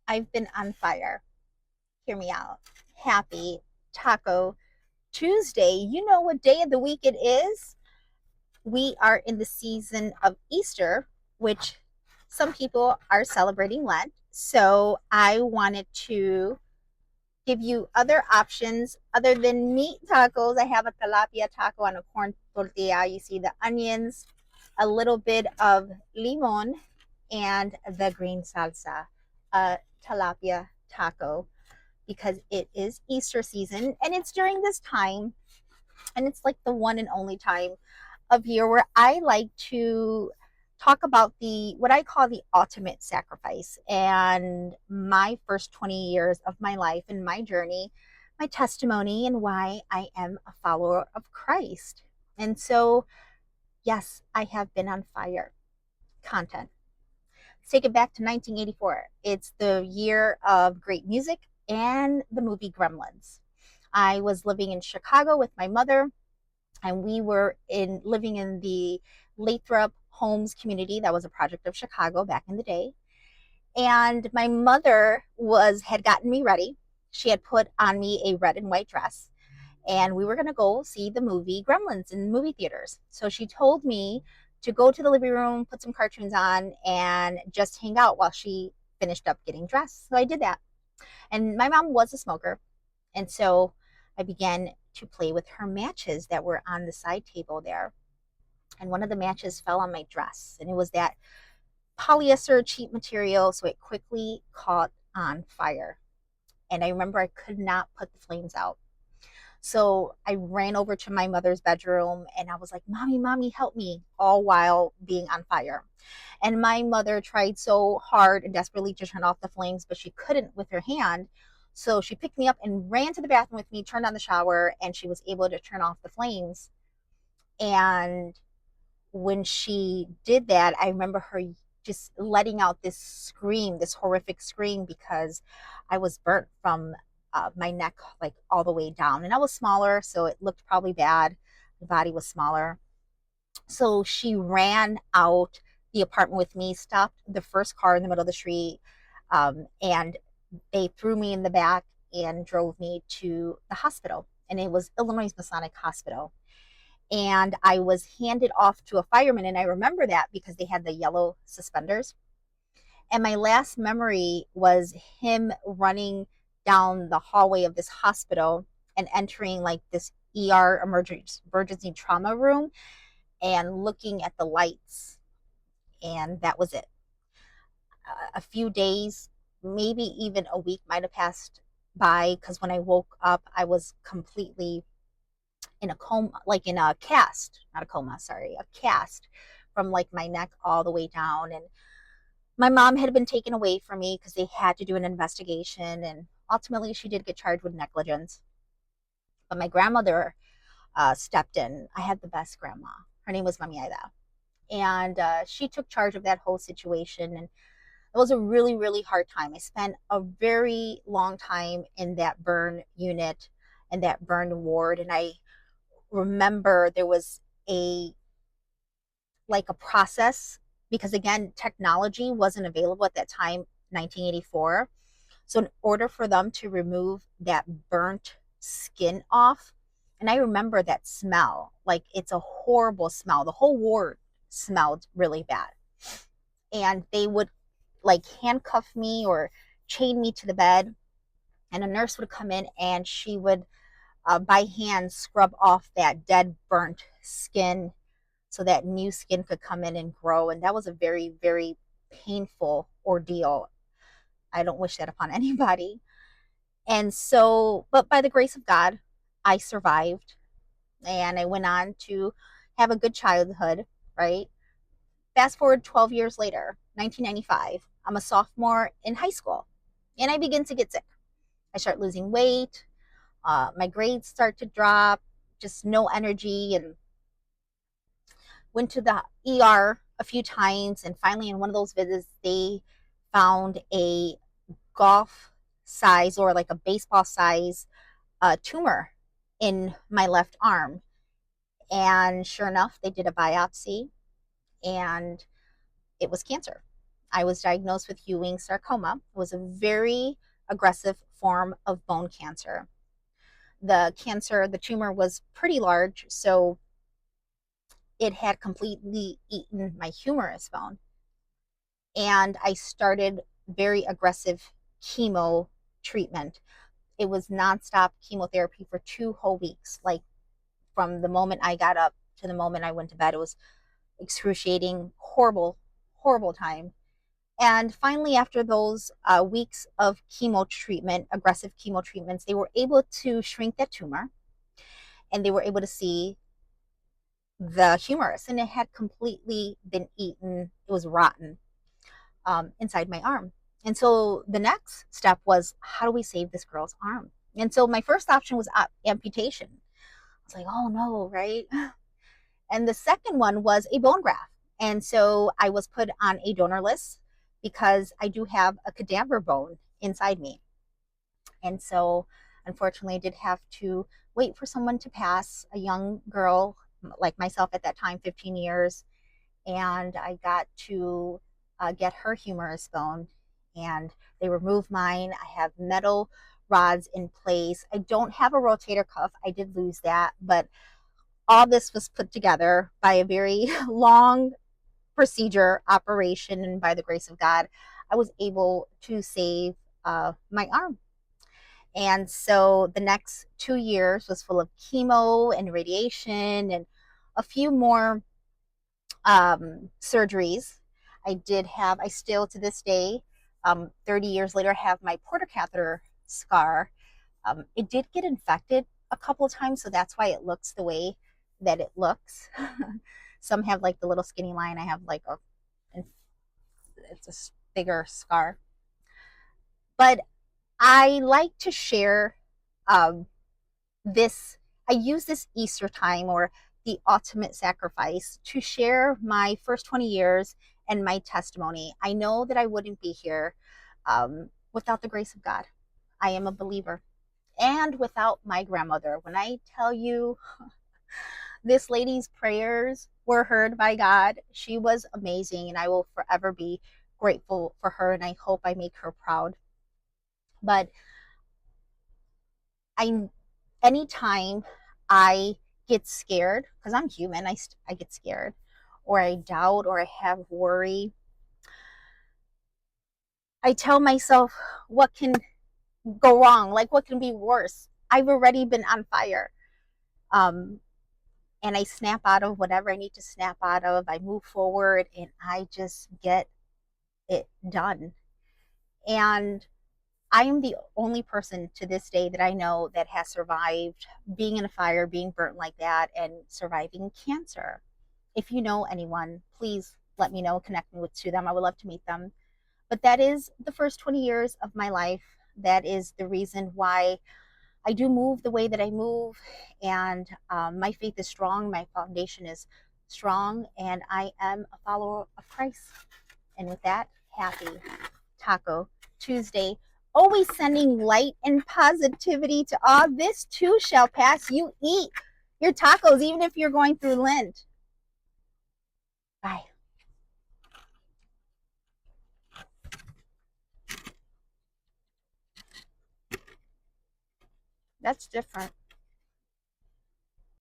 I've been on fire. Hear me out. Happy Taco Tuesday. You know what day of the week it is? We are in the season of Easter, which some people are celebrating Lent. So I wanted to give you other options other than meat tacos. I have a tilapia taco on a corn tortilla. You see the onions, a little bit of limon, and the green salsa. A tilapia taco because it is Easter season and it's during this time, and it's like the one and only time of year where I like to talk about the what I call the ultimate sacrifice and my first 20 years of my life and my journey, my testimony, and why I am a follower of Christ. And so, yes, I have been on fire content. Let's take it back to 1984. It's the year of great music and the movie Gremlins. I was living in Chicago with my mother, and we were in living in the Lathrop Homes community. That was a project of Chicago back in the day. And my mother was had gotten me ready. She had put on me a red and white dress, and we were going to go see the movie Gremlins in movie theaters. So she told me to go to the living room, put some cartoons on, and just hang out while she finished up getting dressed. So I did that. And my mom was a smoker. And so I began to play with her matches that were on the side table there. And one of the matches fell on my dress. And it was that polyester cheap material. So it quickly caught on fire. And I remember I could not put the flames out. So I ran over to my mother's bedroom and I was like, Mommy, Mommy, help me, all while being on fire. And my mother tried so hard and desperately to turn off the flames, but she couldn't with her hand. So she picked me up and ran to the bathroom with me, turned on the shower, and she was able to turn off the flames. And when she did that, I remember her just letting out this scream, this horrific scream, because I was burnt from my neck like all the way down. And I was smaller, so it looked probably bad. The body was smaller. So she ran out the apartment with me, stopped the first car in the middle of the street, and they threw me in the back and drove me to the hospital. And it was Illinois Masonic Hospital, and I was handed off to a fireman. And I remember that because they had the yellow suspenders. And my last memory was him running down the hallway of this hospital and entering like this ER emergency trauma room and looking at the lights. And that was it. A few days, maybe even a week might have passed by because when I woke up, I was completely in a coma, like in a cast, not a coma, sorry, a cast from like my neck all the way down. And my mom had been taken away from me because they had to do an investigation. And ultimately, she did get charged with negligence. But my grandmother stepped in. I had the best grandma. Her name was Mami Aida. And she took charge of that whole situation. And it was a really, really hard time. I spent a very long time in that burn unit and that burn ward. And I remember there was a like a process because again technology wasn't available at that time, 1984. So in order for them to remove that burnt skin off, and I remember that smell, like it's a horrible smell, the whole ward smelled really bad. And they would like handcuff me or chain me to the bed, and a nurse would come in and she would by hand scrub off that dead burnt skin so that new skin could come in and grow. And that was a very, very painful ordeal. I don't wish that upon anybody. And so, but by the grace of God, I survived and I went on to have a good childhood, right? Fast forward 12 years later, 1995, I'm a sophomore in high school and I begin to get sick. I start losing weight. My grades start to drop, just no energy, and went to the ER a few times. And finally, in one of those visits, they found a golf size or like a baseball size tumor in my left arm. And sure enough, they did a biopsy and it was cancer. I was diagnosed with Ewing sarcoma. It was a very aggressive form of bone cancer. The tumor was pretty large, so it had completely eaten my humerus bone. And I started very aggressive chemo treatment. It was nonstop chemotherapy for 2 whole weeks. Like from the moment I got up to the moment I went to bed, it was excruciating, horrible, horrible time. And finally, after those weeks of chemo treatment, aggressive chemo treatments, they were able to shrink that tumor and they were able to see the humerus, and it had completely been eaten. It was rotten inside my arm. And so the next step was, how do we save this girl's arm? And so my first option was amputation. I was like, oh no, right? And the second one was a bone graft. And so I was put on a donor list because I do have a cadaver bone inside me. And so unfortunately, I did have to wait for someone to pass, a young girl like myself at that time, 15 years. And I got to get her humerus bone, and they removed mine. I have metal rods in place. I don't have a rotator cuff. I did lose that, but all this was put together by a very long procedure operation, and by the grace of God, I was able to save my arm. And so the next 2 years was full of chemo and radiation and a few more surgeries. I still to this day, 30 years later, have my porta catheter scar. It did get infected a couple of times, so that's why it looks the way that it looks. Some have like the little skinny line. I have like it's a bigger scar. But I like to share um, this. I use this Easter time, or the ultimate sacrifice, to share my first 20 years and my testimony. I know that I wouldn't be here without the grace of God. I am a believer. And without my grandmother. When I tell you, this lady's prayers were heard by God, she was amazing, and I will forever be grateful for her, and I hope I make her proud. But I anytime I get scared, because I'm human, I get scared, or I doubt, or I have worry, I tell myself, what can go wrong? Like, what can be worse? I've already been on fire. Um, and I snap out of whatever I need to snap out of. I move forward and I just get it done. And I am the only person to this day that I know that has survived being in a fire, being burnt like that, and surviving cancer. If you know anyone, please let me know, connect me to them. I would love to meet them. But that is the first 20 years of my life. That is the reason why I do move the way that I move. And my faith is strong. My foundation is strong. And I am a follower of Christ. And with that, happy Taco Tuesday. Always sending light and positivity to all. This too shall pass. You eat your tacos, even if you're going through Lent. Bye. That's different.